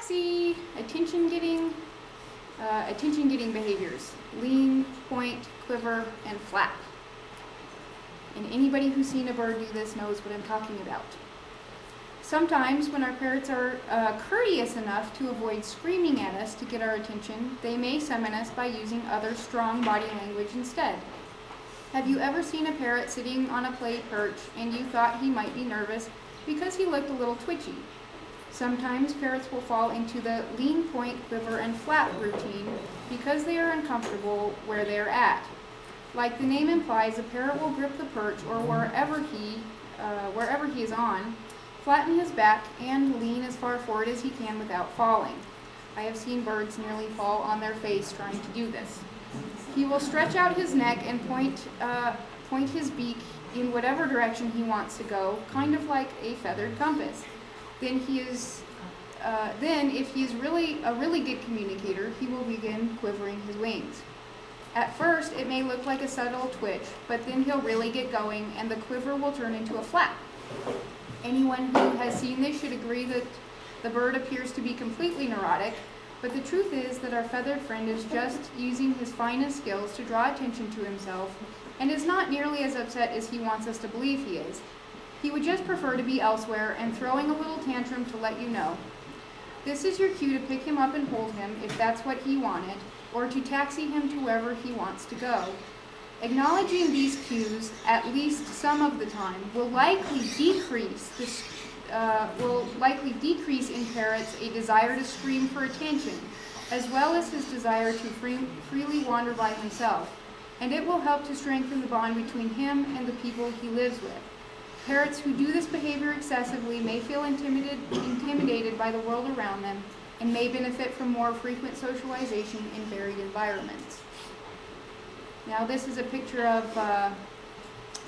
taxi, attention-getting behaviors: lean, point, quiver, and flap. And anybody who's seen a bird do this knows what I'm talking about. Sometimes when our parrots are courteous enough to avoid screaming at us to get our attention, they may summon us by using other strong body language instead. Have you ever seen a parrot sitting on a play perch and you thought he might be nervous because he looked a little twitchy? Sometimes parrots will fall into the lean, point, quiver, and flap routine because they are uncomfortable where they are at. Like the name implies, a parrot will grip the perch or wherever he is on, flatten his back, and lean as far forward as he can without falling. I have seen birds nearly fall on their face trying to do this. He will stretch out his neck and point his beak in whatever direction he wants to go, kind of like a feathered compass. Then if he is really a really good communicator, he will begin quivering his wings. At first, it may look like a subtle twitch, but then he'll really get going and the quiver will turn into a flap. Anyone who has seen this should agree that the bird appears to be completely neurotic, but the truth is that our feathered friend is just using his finest skills to draw attention to himself and is not nearly as upset as he wants us to believe he is. He would just prefer to be elsewhere and throwing a little tantrum to let you know. This is your cue to pick him up and hold him if that's what he wanted, or to taxi him to wherever he wants to go. Acknowledging these cues, at least some of the time, will likely decrease in parrots a desire to scream for attention, as well as his desire to freely wander by himself, and it will help to strengthen the bond between him and the people he lives with. Parrots who do this behavior excessively may feel intimidated by the world around them and may benefit from more frequent socialization in varied environments. Now this is a picture of,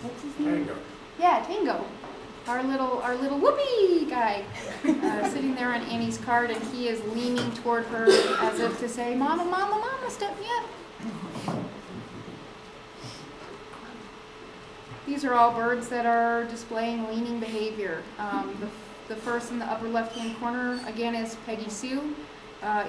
what's his name? Tango. Yeah, Tango. Our little whoopee guy sitting there on Annie's cart, and he is leaning toward her as if to say, "Mama, Mama, Mama, step me up." These are all birds that are displaying leaning behavior. The first in the upper left-hand corner, again, is Peggy Sue.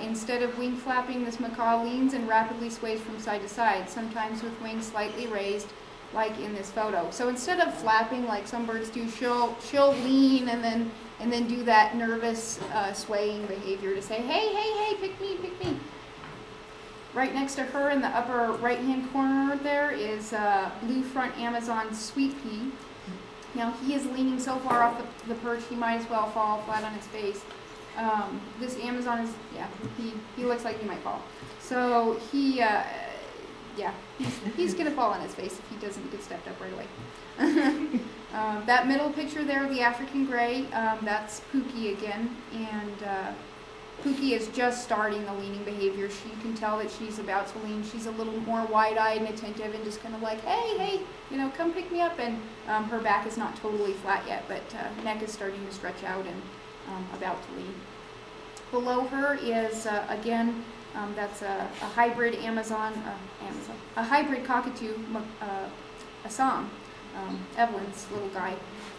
Instead of wing flapping, this macaw leans and rapidly sways from side to side, sometimes with wings slightly raised, like in this photo. So instead of flapping like some birds do, she'll lean and then do that nervous swaying behavior to say, "Hey, hey, hey, pick me, pick me." Right next to her in the upper right-hand corner there is blue front Amazon sweet pea. Now he is leaning so far off the perch he might as well fall flat on his face. This Amazon is, yeah, he looks like he might fall. So he's gonna fall on his face if he doesn't get stepped up right away. That middle picture there, the African gray, that's Pookie again, and Pookie is just starting the leaning behavior. You can tell that she's about to lean. She's a little more wide-eyed and attentive and just kind of like, "Hey, hey, you know, come pick me up." And her back is not totally flat yet, but neck is starting to stretch out and about to lean. Below her is, again, that's a hybrid a hybrid cockatoo, Assam, Evelyn's little guy.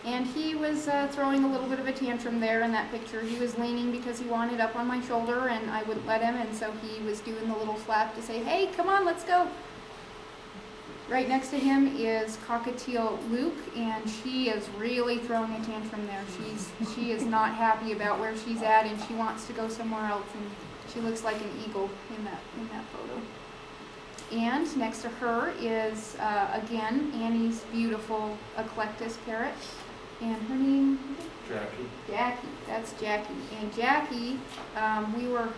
And he was throwing a little bit of a tantrum there in that picture. He was leaning because he wanted up on my shoulder and I wouldn't let him, and so he was doing the little flap to say, "Hey, come on, let's go." Right next to him is cockatiel Luke, and she is really throwing a tantrum there. She is not happy about where she's at, and she wants to go somewhere else, and she looks like an eagle in that photo. And next to her is, again, Annie's beautiful Eclectus parrot. And her name? Jackie. Jackie. That's Jackie. And Jackie, we were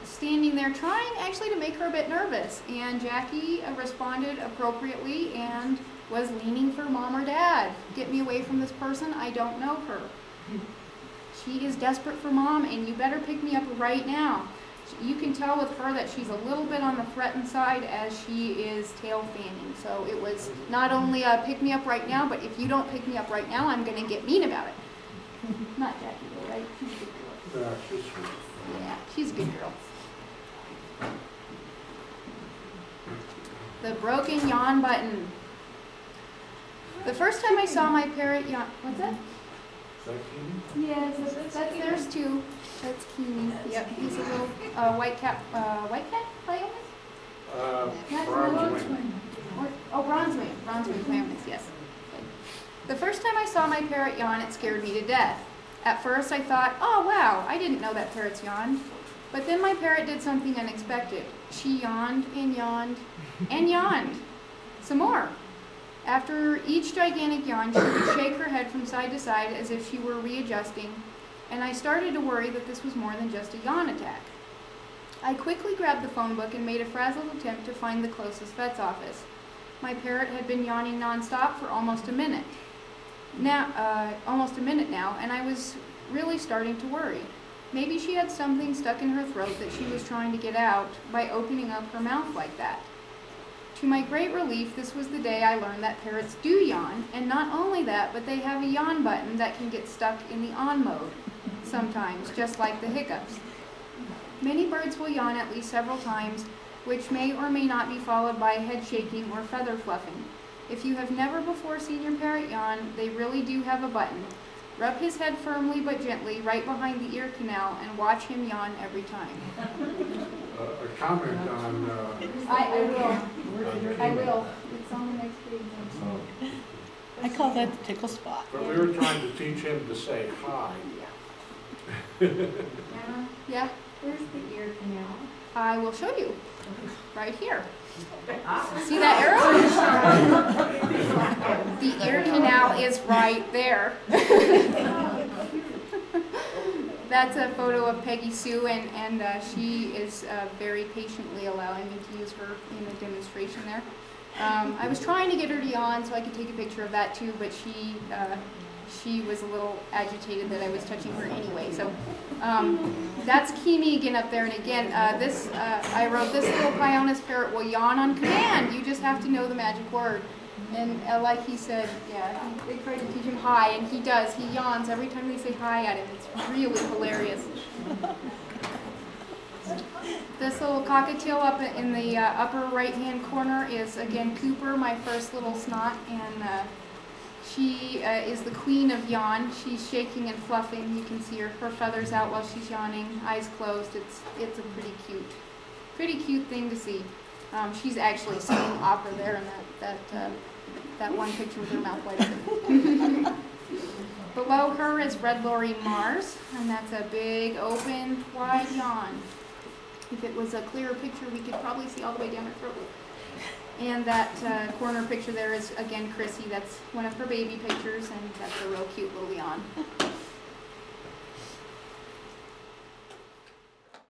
standing there trying actually to make her a bit nervous. And Jackie responded appropriately and was leaning for Mom or Dad. "Get me away from this person. I don't know her. She is desperate for Mom, and you better pick me up right now." You can tell with her that she's a little bit on the threatened side as she is tail fanning. So it was not only a pick me up right now, but if you don't pick me up right now, I'm going to get mean about it. Not Jackie though, right? She's a good girl. Yeah, she's sweet. Yeah, she's a good girl. The broken yawn button. The first time I saw my parrot yawn, what's that? Sexy? Yes, there's two. That's Kimi. Yep, he's a little white cat Pyomis? Bronze wing. Bronze wing Pyomis, yes. Okay. The first time I saw my parrot yawn, it scared me to death. At first I thought, oh wow, I didn't know that parrots yawned. But then my parrot did something unexpected. She yawned and yawned and yawned. Some more. After each gigantic yawn, she would shake her head from side to side as if she were readjusting, and I started to worry that this was more than just a yawn attack. I quickly grabbed the phone book and made a frazzled attempt to find the closest vet's office. My parrot had been yawning nonstop for almost a minute now, and I was really starting to worry. Maybe she had something stuck in her throat that she was trying to get out by opening up her mouth like that. To my great relief, this was the day I learned that parrots do yawn, and not only that, but they have a yawn button that can get stuck in the on mode sometimes, just like the hiccups. Many birds will yawn at least several times, which may or may not be followed by head shaking or feather fluffing. If you have never before seen your parrot yawn, they really do have a button. Rub his head firmly but gently right behind the ear canal and watch him yawn every time. A comment on... I will. It's on the next page. I call that the tickle spot. But we were trying to teach him to say hi. Yeah? Where's the ear canal? I will show you. Right here. See that arrow? The ear canal is right there. That's a photo of Peggy Sue, and she is very patiently allowing me to use her in a demonstration there. I was trying to get her to yawn so I could take a picture of that too, but she was a little agitated that I was touching her anyway. So that's Kimi again up there, and again, I wrote, this little Pyonis parrot will yawn on command. You just have to know the magic word. And like he said, yeah, they tried to teach him hi, and he does. He yawns every time they say hi at him. It's really hilarious. This little cockatiel up in the upper right-hand corner is, again, Cooper, my first little snot, and she is the queen of yawn. She's shaking and fluffing. You can see her feathers out while she's yawning, eyes closed. It's a pretty cute thing to see. She's actually singing opera there in that one picture with her mouth wide open. Below her is Red Lorry Mars, and that's a big, open, wide yawn. If it was a clearer picture, we could probably see all the way down her throat. And that corner picture there is, again, Chrissy. That's one of her baby pictures, and that's a real cute little yawn.